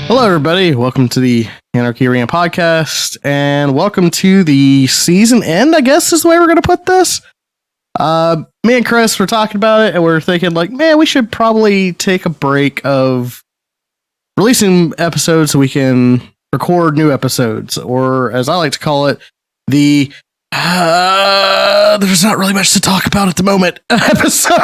Hello, everybody. Welcome to the Anarchy podcast, and welcome to the season end, I guess is the way we're going to put this. Me and Chris were talking about it, and we're thinking, like, man, we should probably take a break of releasing episodes so we can record new episodes, or as I like to call it, the there's not really much to talk about at the moment episode.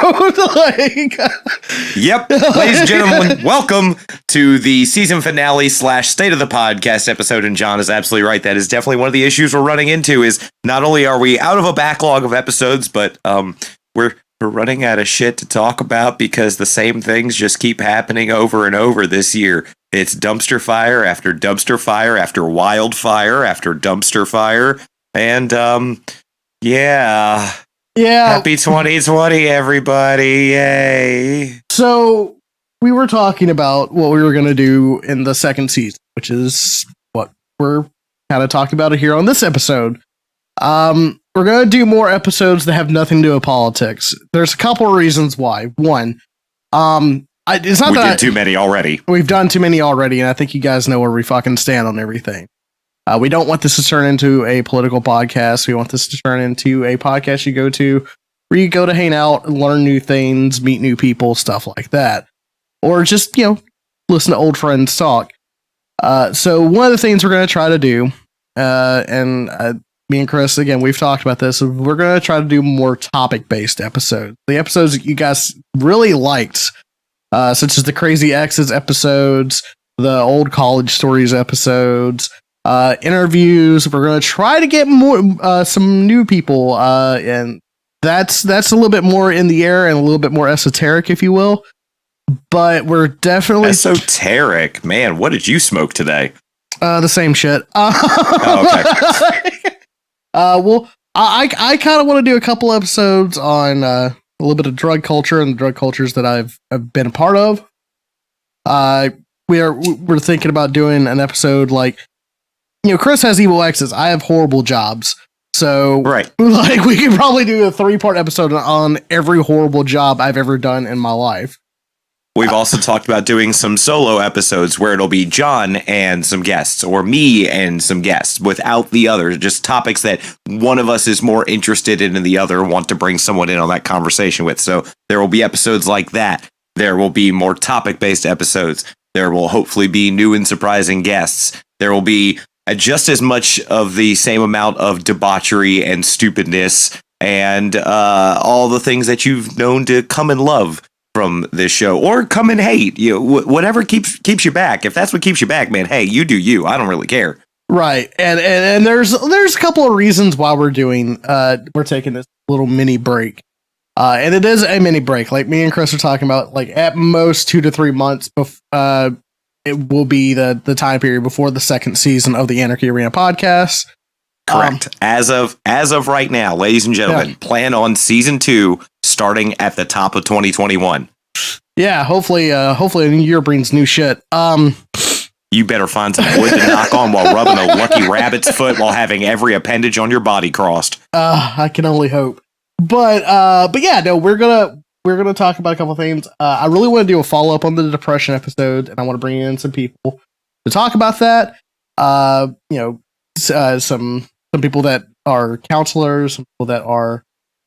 Yep. Ladies and gentlemen, welcome to the season finale / state of the podcast episode. And John is absolutely right. That is definitely one of the issues we're running into is not only are we out of a backlog of episodes, but we're running out of shit to talk about because the same things just keep happening over and over this year. It's dumpster fire after wildfire after dumpster fire. And yeah. Happy 2020, everybody. Yay. So we were talking about what we were going to do in the second season, which is what we're kind of talking about here on this episode. We're going to do more episodes that have nothing to do with politics. There's a couple of reasons why. One, it's not we that did too many already. We've done too many already, and I think you guys know where we fucking stand on everything. We don't want this to turn into a political podcast. We want this to turn into a podcast you go to where you go to hang out and learn new things, meet new people, stuff like that. Or just, listen to old friends talk. So one of the things we're going to try to do, and me and Chris, again, we've talked about this, we're going to try to do more topic-based episodes. The episodes that you guys really liked, such as the Crazy Exes episodes, the old college stories episodes, interviews. We're going to try to get more some new people, and that's a little bit more in the air and a little bit more esoteric, if you will. But we're definitely esoteric. Man, what did you smoke today? The same shit. Oh, okay. Well, I kind of want to do a couple episodes on a little bit of drug culture and the drug cultures that I've been a part of. We're thinking about doing an episode like, Chris has evil exes. I have horrible jobs. So, right. Like, we could probably do a 3-part episode on every horrible job I've ever done in my life. We've also talked about doing some solo episodes where it'll be John and some guests, or me and some guests, without the other. Just topics that one of us is more interested in and the other want to bring someone in on that conversation with. So there will be episodes like that. There will be more topic-based episodes. There will hopefully be new and surprising guests. There will be just as much of the same amount of debauchery and stupidness and all the things that you've known to come and love from this show, or come and hate. Whatever keeps you back. If that's what keeps you back, man, hey, you do you. I don't really care. Right, and there's a couple of reasons why we're taking this little mini break, and it is a mini break. Like me and Chris are talking about, like at most 2 to 3 months. It will be the time period before the second season of the Anarchy Arena podcast. Correct. As of right now, ladies and gentlemen, plan on season 2 starting at the top of 2021. Yeah, hopefully a new year brings new shit. You better find some wood to knock on while rubbing a lucky rabbit's foot while having every appendage on your body crossed. I can only hope. But yeah, no, we're gonna talk about a couple things. I really want to do a follow up on the depression episode, and I want to bring in some people to talk about that. Some people that are counselors, some people that are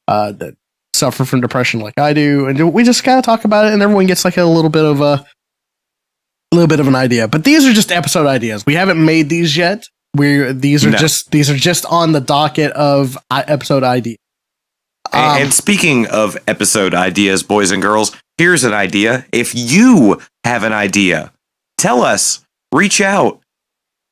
that suffer from depression like I do, and we just kind of talk about it, and everyone gets like a little bit of an idea. But these are just episode ideas. We haven't made these yet. These are just on the docket of episode ideas. And speaking of episode ideas, boys and girls, here's an idea. If you have an idea, tell us, reach out,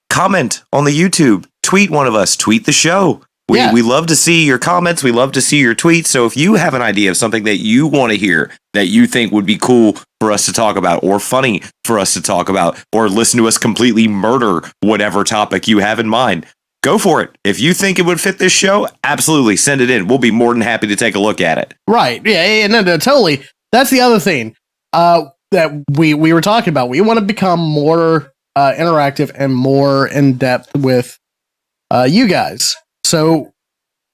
comment on the YouTube, tweet one of us, tweet the show. We love to see your comments. We love to see your tweets. So if you have an idea of something that you want to hear, that you think would be cool for us to talk about, or funny for us to talk about, or listen to us completely murder whatever topic you have in mind, go for it. If you think it would fit this show, absolutely send it in. We'll be more than happy to take a look at it. Right. Yeah, no, totally. That's the other thing that we were talking about. We want to become more interactive and more in depth with you guys. So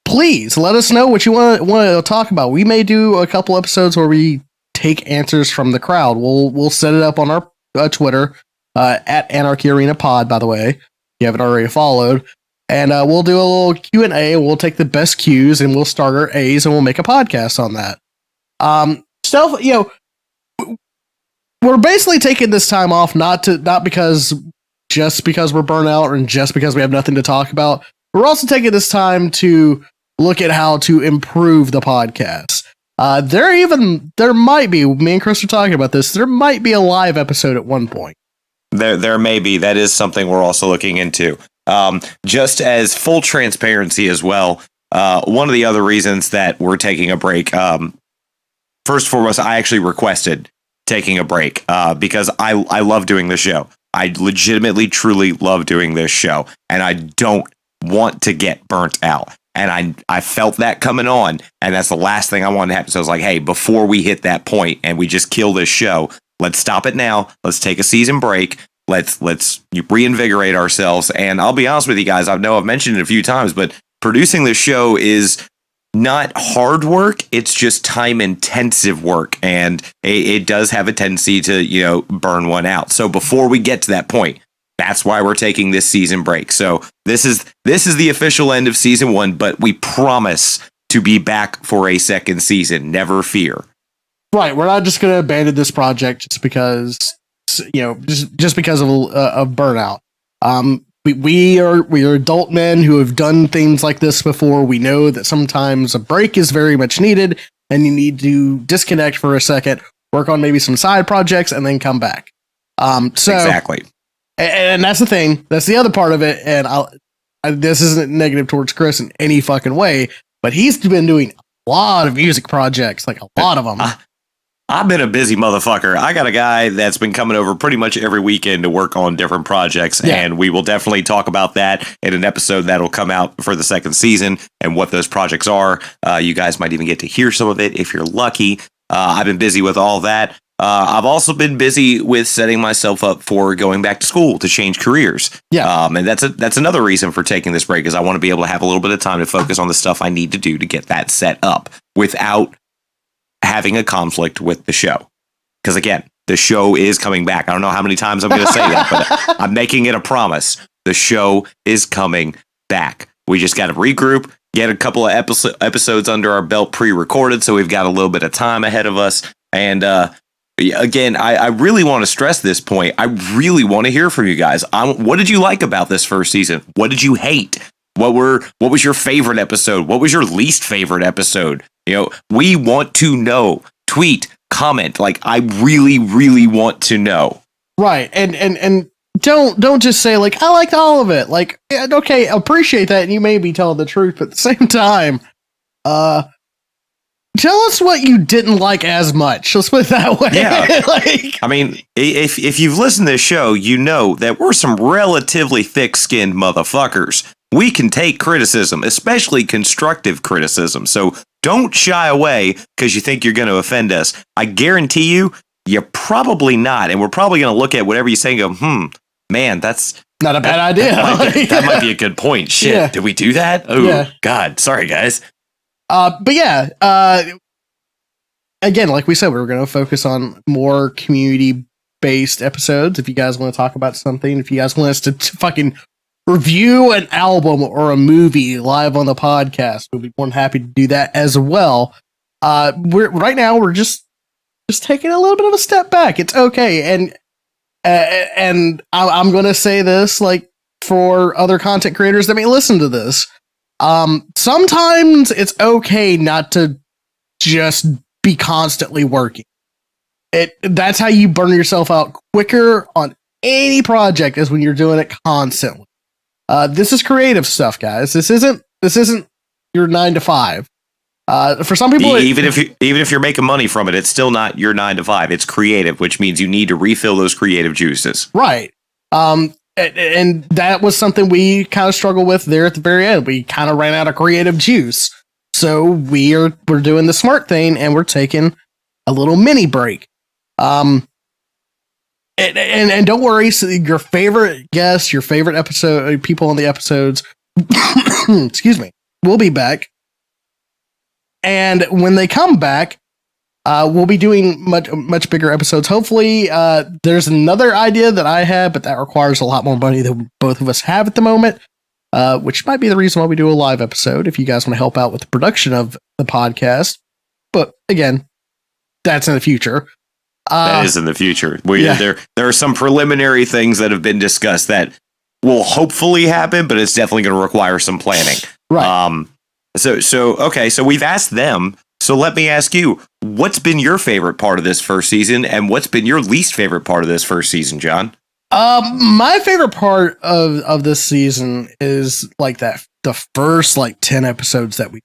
please let us know what you want to talk about. We may do a couple episodes where we take answers from the crowd. We'll set it up on our Twitter. at Anarchy Arena Pod, by the way, if you haven't already followed. And we'll do a little Q&A. We'll take the best Qs and we'll start our As and we'll make a podcast on that. We're basically taking this time off not because we're burnt out and just because we have nothing to talk about. We're also taking this time to look at how to improve the podcast. There might be, me and Chris are talking about this, there might be a live episode at one point. There may be. That is something we're also looking into. Just as full transparency as well, one of the other reasons that we're taking a break, first and foremost, I actually requested taking a break because I love doing this show. I legitimately, truly love doing this show, and I don't want to get burnt out. And I felt that coming on, and that's the last thing I wanted to happen. So I was like, hey, before we hit that point and we just kill this show, let's stop it now. Let's take a season break. Let's reinvigorate ourselves. And I'll be honest with you guys, I know I've mentioned it a few times, but producing this show is not hard work. It's just time intensive work. And it does have a tendency to, burn one out. So before we get to that point, that's why we're taking this season break. So this is the official end of season 1, but we promise to be back for a second season. Never fear. Right. We're not just going to abandon this project just because, just because of burnout. We are adult men who have done things like this before. We know that sometimes a break is very much needed and you need to disconnect for a second, work on maybe some side projects and then come back. Exactly. And that's the thing. That's the other part of it. And this isn't negative towards Chris in any fucking way, but he's been doing a lot of music projects, like a lot of them. I've been a busy motherfucker. I got a guy that's been coming over pretty much every weekend to work on different projects, and we will definitely talk about that in an episode that'll come out for the second season and what those projects are. You guys might even get to hear some of it if you're lucky. I've been busy with all that. I've also been busy with setting myself up for going back to school to change careers. Yeah. And that's another reason for taking this break is I want to be able to have a little bit of time to focus on the stuff I need to do to get that set up without having a conflict with the show. Because again, the show is coming back. I don't know how many times I'm going to say that, but I'm making it a promise. The show is coming back. We just got to regroup, get a couple of episodes under our belt pre-recorded, so we've got a little bit of time ahead of us. And again, I really want to stress this point. I really want to hear from you guys. What did you like about this first season? What did you hate? What was your favorite episode? What was your least favorite episode? We want to know. Tweet, comment. Like, I really, really want to know. Right. And don't just say, like, I liked all of it. Like, okay, appreciate that, and you may be telling the truth, but at the same time, tell us what you didn't like as much. Let's put it that way. Yeah. I mean, if you've listened to this show, you know that we're some relatively thick-skinned motherfuckers. We can take criticism, especially constructive criticism. So don't shy away because you think you're going to offend us. I guarantee you're probably not. And we're probably going to look at whatever you say and go, man, that's not a bad idea. That might be a good point. Shit, yeah. Did we do that? Oh, God. Sorry, guys. But yeah, again, like we said, we were going to focus on more community-based episodes. If you guys want to talk about something, if you guys want us to fucking review an album or a movie live on the podcast, we'll be more than happy to do that as well. We're just taking a little bit of a step back. It's okay, and I'm going to say this, like, for other content creators that may listen to this. Sometimes it's okay not to just be constantly working. That's how you burn yourself out quicker on any project, is when you're doing it constantly. This is creative stuff, guys. This isn't your 9 to 5. For some people, even if you're making money from it, it's still not your 9 to 5. It's creative, which means you need to refill those creative juices. Right. And that was something we kind of struggled with there at the very end. We kind of ran out of creative juice. So we're doing the smart thing, and we're taking a little mini break. And don't worry, so your favorite guests, your favorite episode, people on the episodes, excuse me, will be back. And when they come back, We'll be doing much bigger episodes. Hopefully, there's another idea that I have, but that requires a lot more money than both of us have at the moment, which might be the reason why we do a live episode if you guys want to help out with the production of the podcast. But again, that's in the future. That is in the future. There are some preliminary things that have been discussed that will hopefully happen, but it's definitely going to require some planning. Right. So we've asked them. So let me ask you, what's been your favorite part of this first season, and what's been your least favorite part of this first season, John? My favorite part of this season is like the first 10 episodes that we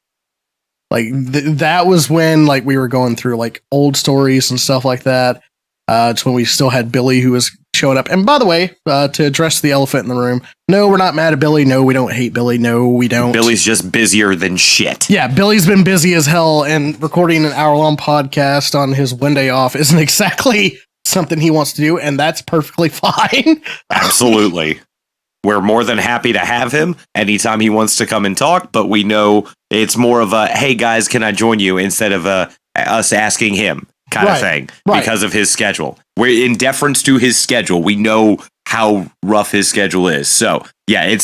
that was when we were going through old stories and stuff like that. It's when we still had Billy who was showing up. And by the way, to address the elephant in the room, no, we're not mad at Billy. No, we don't hate Billy. No, we don't. Billy's just busier than shit. Yeah, Billy's been busy as hell, and recording an hour-long podcast on his one day off isn't exactly something he wants to do, and that's perfectly fine. Absolutely. We're more than happy to have him anytime he wants to come and talk, but we know it's more of a, hey guys, can I join you, instead of us asking him kind of thing because of his schedule. We're in deference to his schedule. We know how rough his schedule is. So yeah,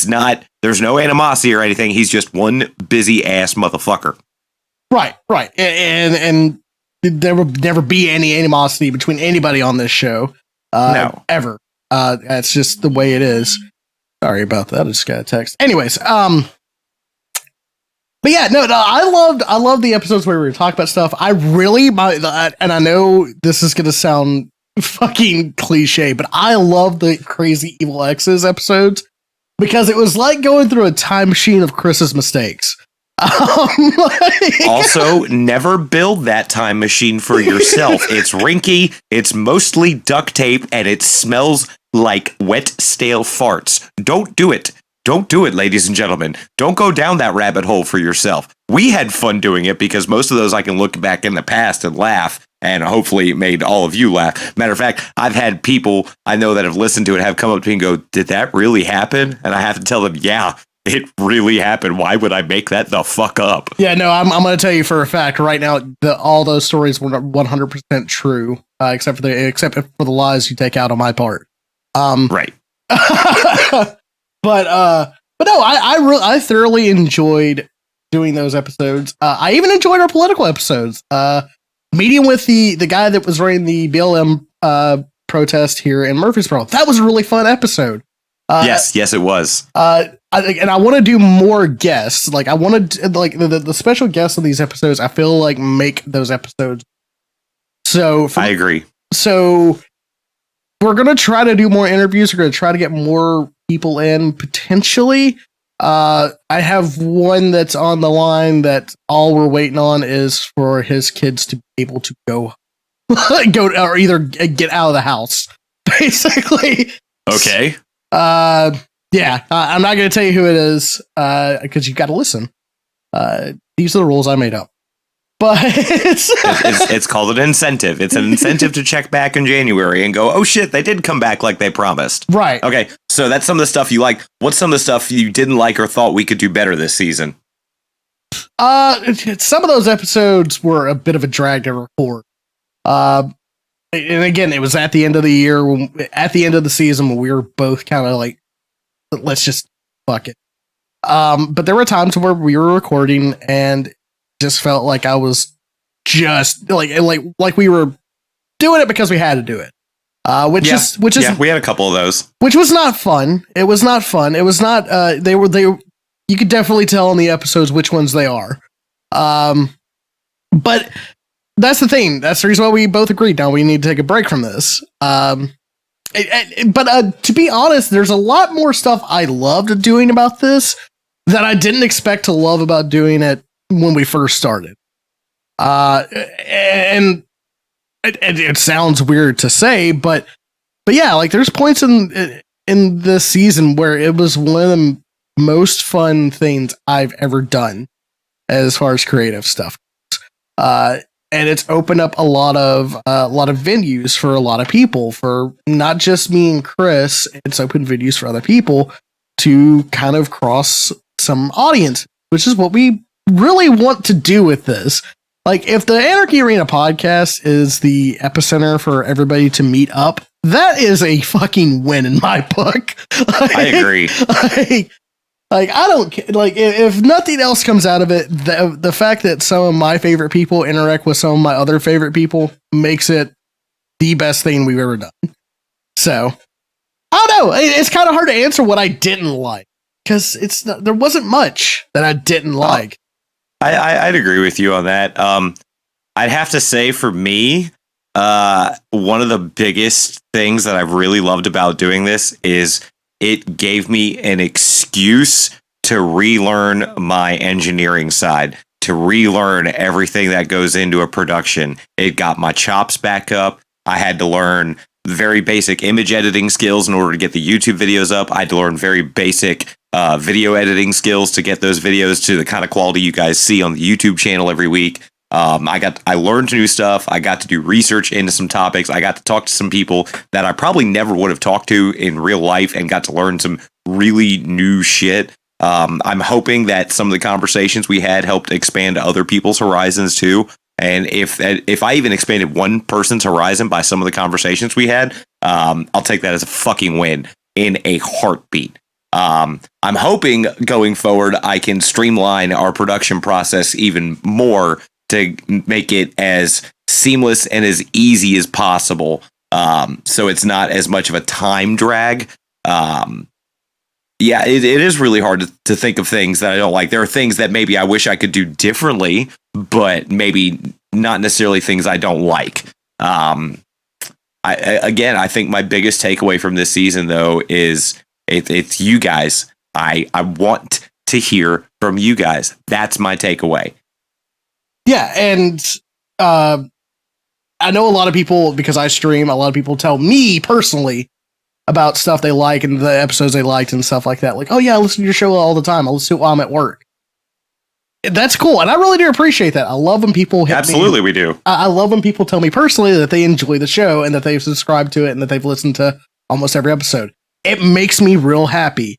there's no animosity or anything. He's just one busy ass motherfucker. Right. And there will never be any animosity between anybody on this show. No. Ever. That's just the way it is. Sorry about that. I just got a text. Anyways, but yeah, no, I loved the episodes where we were talking about stuff. I really, and I know this is going to sound fucking cliche, but I love the Crazy Evil X's episodes because it was like going through a time machine of Chris's mistakes. Also, never build that time machine for yourself. It's rinky, it's mostly duct tape, and it smells like wet, stale farts. Don't do it. Don't do it, ladies and gentlemen. Don't go down that rabbit hole for yourself. We had fun doing it because most of those I can look back in the past and laugh, and hopefully it made all of you laugh. Matter of fact, I've had people I know that have listened to it have come up to me and go, did that really happen? And I have to tell them, yeah, it really happened. Why would I make that the fuck up? Yeah, no, I'm going to tell you for a fact right now, all those stories were 100% true, except for the lies you take out on my part. Right. But no, I thoroughly enjoyed doing those episodes. I even enjoyed our political episodes. Meeting with the guy that was running the BLM protest here in Murfreesboro. That was a really fun episode. Yes, it was. And I want to do more guests. I wanted the special guests on these episodes. I feel like make those episodes. So I agree. So we're gonna try to do more interviews. We're gonna try to get more people in potentially. I have one that's on the line that all we're waiting on is for his kids to be able to go or either get out of the house, basically. Okay. Yeah, I'm not going to tell you who it is because you got to listen. These are the rules I made up. But it's called an incentive. It's an incentive to check back in January and go, oh shit, they did come back like they promised. Right. Okay, so that's some of the stuff you like. What's some of the stuff you didn't like or thought we could do better this season? Some of those episodes were a bit of a drag to record. And again, it was at the end of the year, at the end of the season, when we were both kind of like, let's just fuck it. But there were times where we were recording and just felt like I was just like we were doing it because we had to do it. Which is we had a couple of those, which was not fun. It was not fun. It was not. They you could definitely tell in the episodes which ones they are. But that's the thing. That's the reason why we both agreed. Now we need to take a break from this. But to be honest, there's a lot more stuff I loved doing about this that I didn't expect to love about doing it when we first started. And it sounds weird to say, but yeah, like there's points in this season where it was one of the most fun things I've ever done as far as creative stuff. And it's opened up a lot of venues for a lot of people, for not just me and Chris. It's opened venues for other people to kind of cross some audience, which is what we really want to do with this. Like, if the Anarchy Arena podcast is the epicenter for everybody to meet up, that is a fucking win in my book. Like, I agree. Like, I don't like if nothing else comes out of it. The fact that some of my favorite people interact with some of my other favorite people makes it the best thing we've ever done. So, I don't know. It's kind of hard to answer what I didn't like because there wasn't much that I didn't like. I'd agree with you on that. I'd have to say for me, one of the biggest things that I've really loved about doing this is it gave me an excuse to relearn my engineering side, to relearn everything that goes into a production. It got my chops back up. I had to learn very basic image editing skills in order to get the YouTube videos up. I had to learn very basic video editing skills to get those videos to the kind of quality you guys see on the YouTube channel every week. I learned new stuff. I got to do research into some topics. I got to talk to some people that I probably never would have talked to in real life and got to learn some really new shit. I'm hoping that some of the conversations we had helped expand other people's horizons too. And if I even expanded one person's horizon by some of the conversations we had, I'll take that as a fucking win in a heartbeat. I'm hoping going forward, I can streamline our production process even more to make it as seamless and as easy as possible. So it's not as much of a time drag. Yeah, it is really hard to think of things that I don't like. There are things that maybe I wish I could do differently, but maybe not necessarily things I don't like. I think my biggest takeaway from this season, though, is it's you guys. I want to hear from you guys. That's my takeaway. Yeah, and I know a lot of people, because I stream, a lot of people tell me personally about stuff they like and the episodes they liked and stuff like that. Like, oh yeah, I listen to your show all the time. I listen to it while I'm at work. That's cool, and I really do appreciate that. I love when people hit Absolutely, me. we do. I love when people tell me personally that they enjoy the show and that they've subscribed to it and that they've listened to almost every episode. It makes me real happy.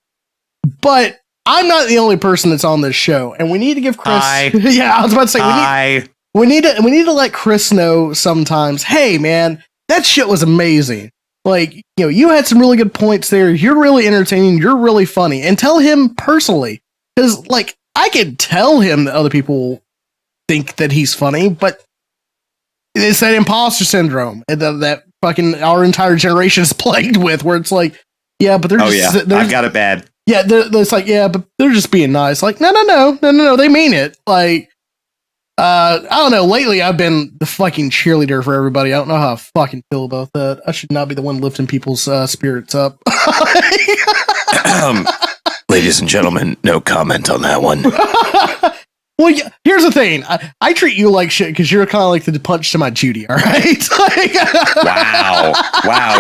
But I'm not the only person that's on this show, and we need to give Chris. Yeah, I was about to say we need to let Chris know sometimes. Hey, man, that shit was amazing. Like, you had some really good points there. You're really entertaining. You're really funny, and tell him personally, because like I could tell him that other people think that he's funny, but it's that imposter syndrome that fucking our entire generation is plagued with, where it's like, yeah, but they're I've got it bad. Yeah, it's like, yeah, but they're just being nice. Like, no, they mean it. Like, I don't know. Lately, I've been the fucking cheerleader for everybody. I don't know how I fucking feel about that. I should not be the one lifting people's spirits up. Ladies and gentlemen, no comment on that one. Well, yeah, here's the thing. I treat you like shit because you're kind of like the punch to my Judy, all right? Wow.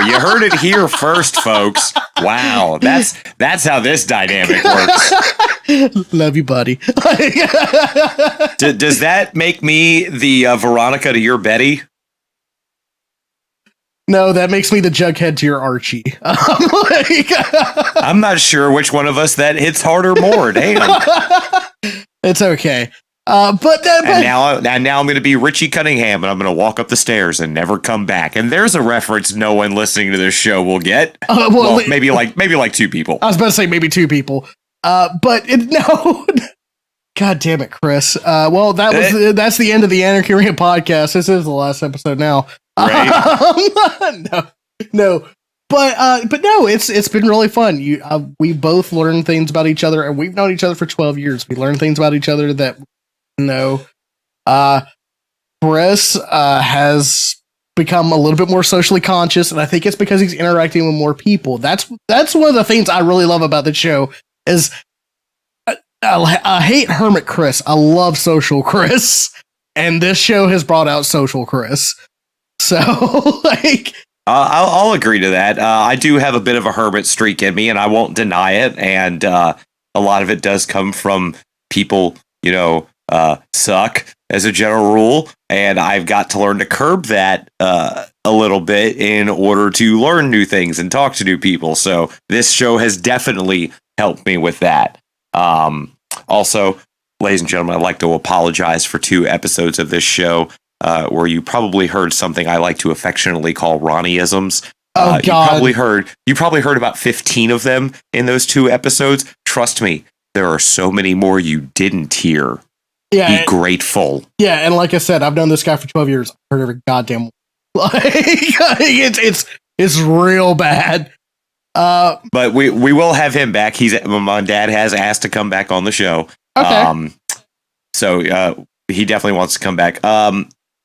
You heard it here first, folks. Wow. That's how this dynamic works. Love you, buddy. Does that make me the Veronica to your Betty? No, that makes me the Jughead to your Archie. I'm not sure which one of us that hits harder more. Damn. It's okay. But now I'm going to be Richie Cunningham, and I'm going to walk up the stairs and never come back. And there's a reference no one listening to this show will get. Well, maybe like two people. I was about to say maybe two people. But no. God damn it, Chris. Well, that's the end of the Anarchy Arena podcast. This is the last episode now. Right. No. But no, it's been really fun. We both learned things about each other, and we've known each other for 12 years. We learned things about each other that Chris has become a little bit more socially conscious, and I think it's because he's interacting with more people. That's one of the things I really love about the show is I hate Hermit Chris. I love Social Chris, and this show has brought out Social Chris. So like. I'll agree to that. I do have a bit of a hermit streak in me, and I won't deny it. And a lot of it does come from people, suck as a general rule. And I've got to learn to curb that a little bit in order to learn new things and talk to new people. So this show has definitely helped me with that. Also, ladies and gentlemen, I'd like to apologize for 2 episodes of this show where you probably heard something I like to affectionately call Ronnieisms. Oh, God. You probably heard about 15 of them in those 2 episodes. Trust me, there are so many more you didn't hear. Yeah, Be grateful. Yeah, and like I said, I've known this guy for 12 years. I've heard every goddamn one. Like, it's real bad. But we will have him back. My dad has asked to come back on the show. Okay. So he definitely wants to come back.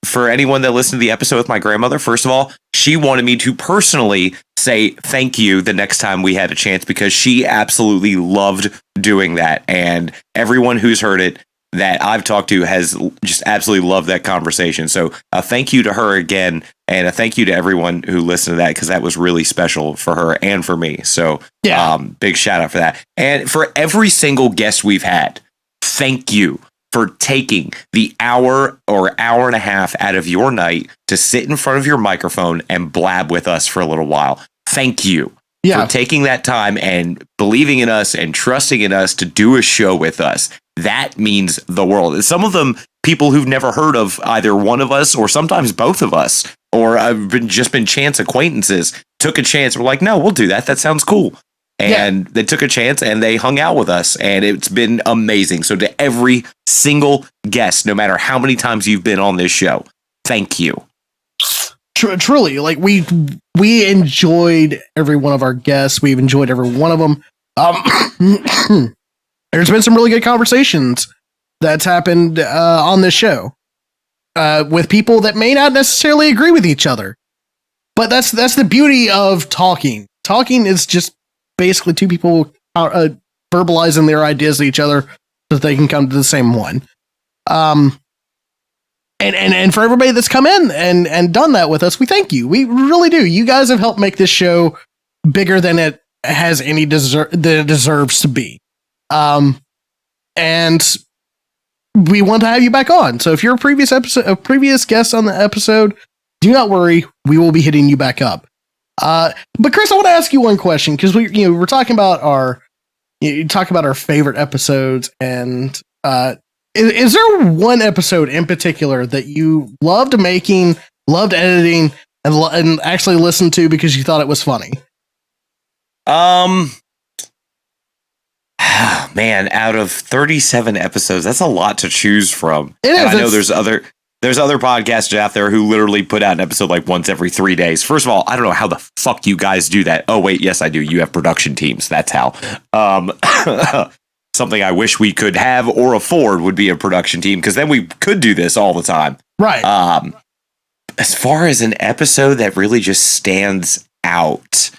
For anyone that listened to the episode with my grandmother, first of all, she wanted me to personally say thank you the next time we had a chance because she absolutely loved doing that. And everyone who's heard it that I've talked to has just absolutely loved that conversation. So thank you to her again. And a thank you to everyone who listened to that because that was really special for her and for me. So yeah. Big shout out for that. And for every single guest we've had, thank you for taking the hour or hour and a half out of your night to sit in front of your microphone and blab with us for a little while. Thank you for taking that time and believing in us and trusting in us to do a show with us. That means the world. Some of them, people who've never heard of either one of us or sometimes both of us, or I've just been chance acquaintances, took a chance. We're like, no, we'll do that. That sounds cool. And they took a chance and they hung out with us and it's been amazing. So to every single guest, no matter how many times you've been on this show, thank you. Truly, like we enjoyed every one of our guests. We've enjoyed every one of them. There's been some really good conversations that's happened on this show with people that may not necessarily agree with each other. But that's the beauty of talking. Talking is just basically 2 people verbalizing their ideas to each other so that they can come to the same one. And for everybody that's come in and done that with us, we thank you. We really do. You guys have helped make this show bigger than it has any that it deserves to be. And we want to have you back on. So if you're a previous guest on the episode, do not worry. We will be hitting you back up. But Chris, I want to ask you one question because we're talking about our favorite episodes, and is there one episode in particular that you loved making, loved editing, and actually listened to because you thought it was funny? Man, out of 37 episodes, that's a lot to choose from. It is. And I know there's other podcasts out there who literally put out an episode like once every 3 days. First of all, I don't know how the fuck you guys do that. Oh, wait, yes, I do. You have production teams. That's how. Something I wish we could have or afford would be a production team, because then we could do this all the time. Right. As far as an episode that really just stands out,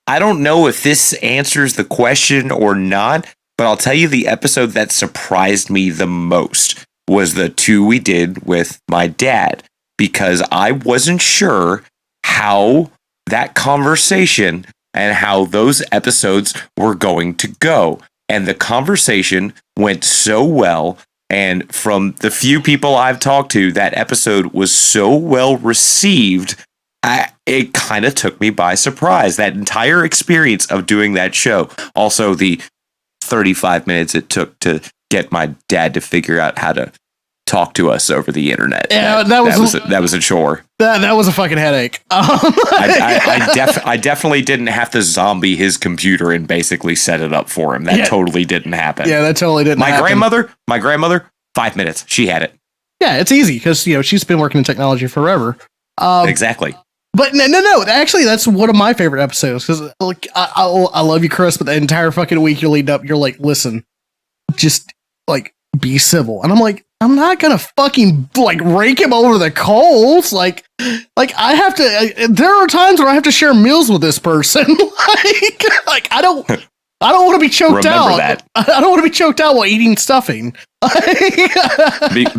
I don't know if this answers the question or not, but I'll tell you the episode that surprised me the most was the 2 we did with my dad, because I wasn't sure how that conversation and how those episodes were going to go. And the conversation went so well. And from the few people I've talked to, that episode was so well received. It kind of took me by surprise, that entire experience of doing that show. Also, the 35 minutes it took to get my dad to figure out how to talk to us over the internet. Yeah, that was a chore. That was a fucking headache. I definitely didn't have to zombie his computer and basically set it up for him. That totally didn't happen. Yeah, that totally didn't happen. My grandmother, 5 minutes. She had it. Yeah, it's easy because she's been working in technology forever. Exactly. But no. Actually, that's one of my favorite episodes because I love you, Chris. But the entire fucking week you lead up, you're like, listen, just like be civil, and I'm like, I'm not gonna fucking like rake him over the coals. Like I have to. There are times where I have to share meals with this person. like I don't want to be choked out. I don't want to be choked out while eating stuffing.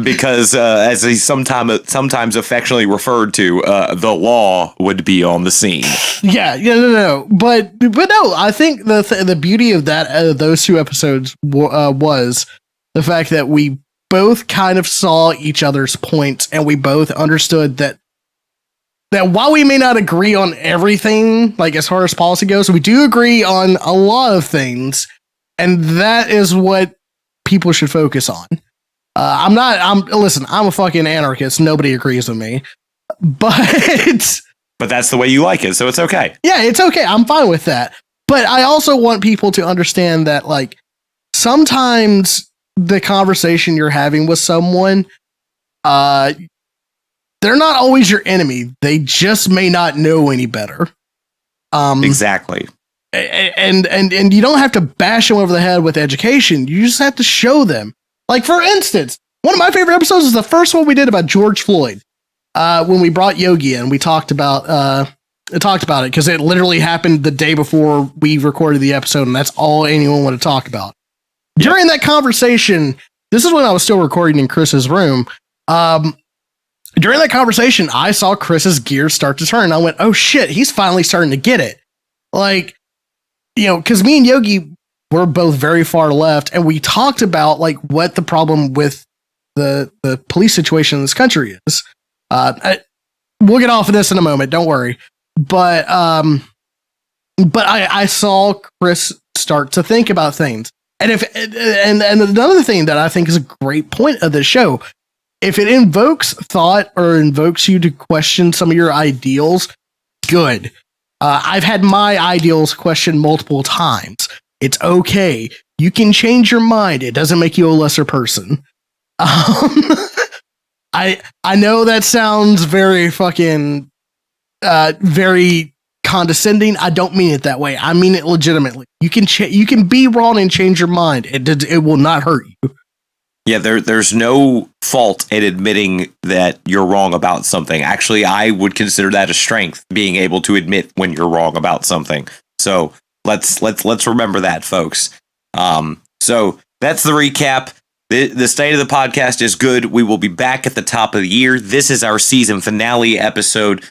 Because as he's sometimes affectionately referred to, the law would be on the scene. No. But no, I think the beauty of that those 2 episodes was the fact that we both kind of saw each other's points, and we both understood that while we may not agree on everything, like as far as policy goes, we do agree on a lot of things. And that is what people should focus on. Listen, I'm a fucking anarchist. Nobody agrees with me. But that's the way you like it, so it's okay. Yeah, it's okay. I'm fine with that. But I also want people to understand that, like, sometimes the conversation you're having with someone, they're not always your enemy. They just may not know any better. Exactly. And you don't have to bash them over the head with education. You just have to show them. Like, for instance, one of my favorite episodes is the first one we did about George Floyd. When we brought Yogi in, we talked about it because it literally happened the day before we recorded the episode, and that's all anyone wanted to talk about. Yep. During that conversation, this is when I was still recording in Chris's room. During that conversation, I saw Chris's gears start to turn, and I went, "Oh shit, he's finally starting to get it." Like, because me and Yogi were both very far left, and we talked about like what the problem with the police situation in this country is. We'll get off of this in a moment. Don't worry. But I saw Chris start to think about things, and and another thing that I think is a great point of this show, if it invokes thought or invokes you to question some of your ideals, good. I've had my ideals questioned multiple times. It's okay. You can change your mind. It doesn't make you a lesser person. I know that sounds very fucking very condescending. I don't mean it that way. I mean it legitimately. You can be wrong and change your mind. It will not hurt you. Yeah, there's no fault in admitting that you're wrong about something. Actually, I would consider that a strength, being able to admit when you're wrong about something. So let's remember that, folks. So that's the recap. The state of the podcast is good. We will be back at the top of the year. This is our season finale episode.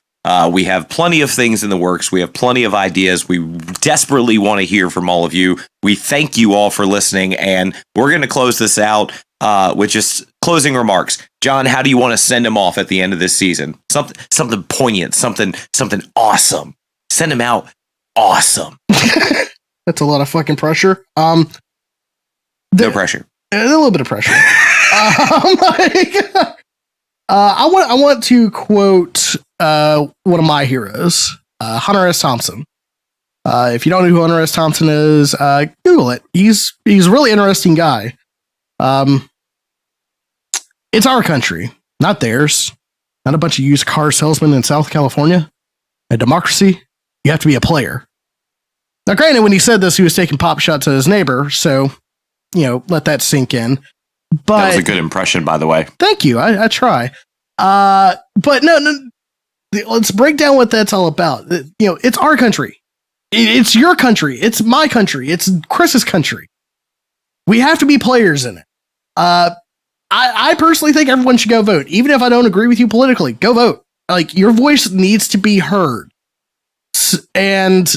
We have plenty of things in the works. We have plenty of ideas. We desperately want to hear from all of you. We thank you all for listening, and we're going to close this out with just closing remarks. John, how do you want to send him off at the end of this season? Something poignant, something awesome. Send him out awesome. That's a lot of fucking pressure. No pressure. A little bit of pressure. I want to quote one of my heroes, Hunter S. Thompson. If you don't know who Hunter S. Thompson is, Google it. He's a really interesting guy. It's our country, not theirs. Not a bunch of used car salesmen in South California. A democracy, you have to be a player. Now, granted, when he said this, he was taking pop shots at his neighbor, so let that sink in. But that was a good impression, by the way. Thank you. I try. But no, let's break down what that's all about. It's our country. It's your country. It's my country. It's Chris's country. We have to be players in it. I personally think everyone should go vote. Even if I don't agree with you politically, go vote. Like, your voice needs to be heard. And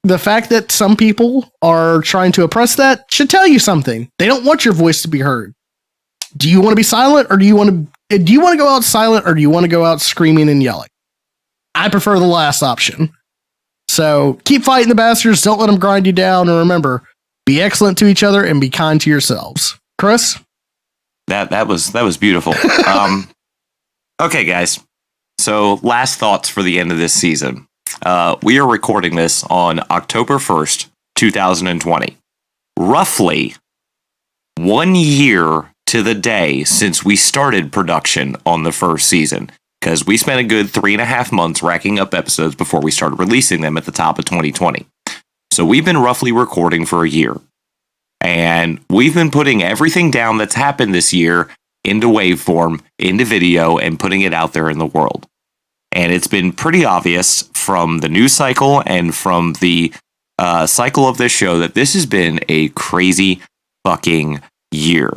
the fact that some people are trying to oppress that should tell you something. They don't want your voice to be heard. Do you want to be silent, or do you want to go out silent, or do you want to go out screaming and yelling? I prefer the last option. So keep fighting the bastards. Don't let them grind you down. And remember, be excellent to each other and be kind to yourselves. Chris? That was beautiful. Okay, guys. So last thoughts for the end of this season. We are recording this on October 1st, 2020. Roughly 1 year to the day since we started production on the first season, because we spent a good 3.5 months racking up episodes before we started releasing them at the top of 2020. So we've been roughly recording for a year. And we've been putting everything down that's happened this year into waveform, into video, and putting it out there in the world. And it's been pretty obvious from the news cycle and from the cycle of this show that this has been a crazy fucking year.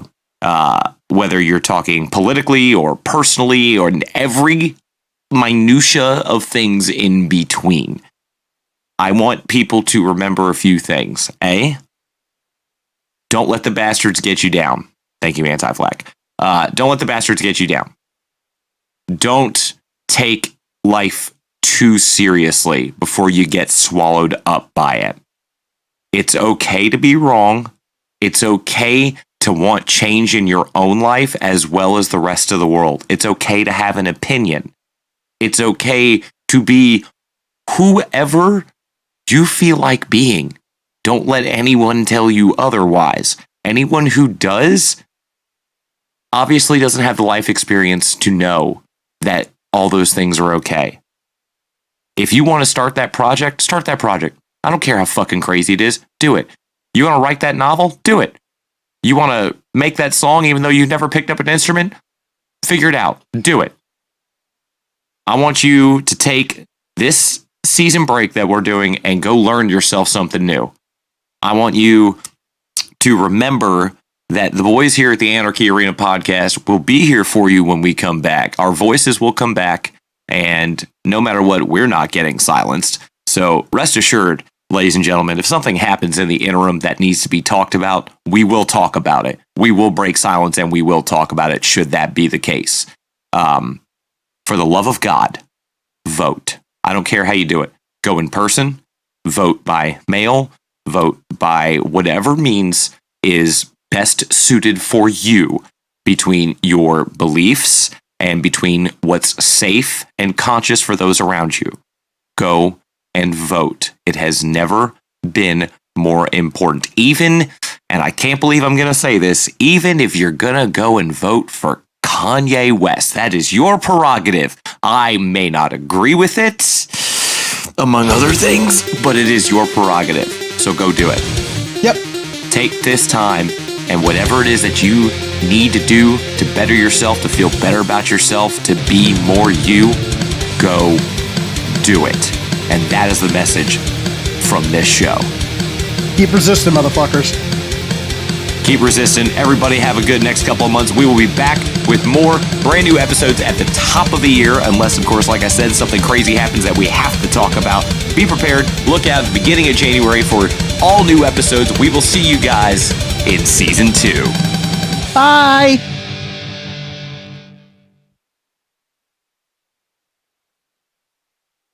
Whether you're talking politically or personally or in every minutia of things in between. I want people to remember a few things. Don't let the bastards get you down. Thank you, Anti-Flag. Don't let the bastards get you down. Don't take life too seriously before you get swallowed up by it. It's okay to be wrong. It's okay to want change in your own life as well as the rest of the world. It's okay to have an opinion. It's okay to be whoever you feel like being. Don't let anyone tell you otherwise. Anyone who does obviously doesn't have the life experience to know that all those things are okay. If you want to start that project, start that project. I don't care how fucking crazy it is. Do it. You want to write that novel? Do it. You want to make that song even though you've never picked up an instrument? Figure it out. Do it. I want you to take this season break that we're doing and go learn yourself something new. I want you to remember that the boys here at the Anarchy Arena podcast will be here for you when we come back. Our voices will come back, and no matter what, we're not getting silenced. So rest assured, ladies and gentlemen, if something happens in the interim that needs to be talked about, we will talk about it. We will break silence and we will talk about it should that be the case. For the love of God, vote. I don't care how you do it. Go in person, vote by mail, vote by whatever means is best suited for you between your beliefs and between what's safe and conscious for those around you. Go and vote. It has never been more important. Even, and I can't believe I'm going to say this, even if you're going to go and vote for Kanye West, that is your prerogative. I may not agree with it, among other things, but it is your prerogative. So go do it. Yep. Take this time and whatever it is that you need to do to better yourself, to feel better about yourself, to be more you, go do it. And that is the message from this show. Keep resisting, motherfuckers. Keep resisting. Everybody have a good next couple of months. We will be back with more brand new episodes at the top of the year, unless, of course, like I said, something crazy happens that we have to talk about. Be prepared. Look out at the beginning of January for all new episodes. We will see you guys in season 2. Bye.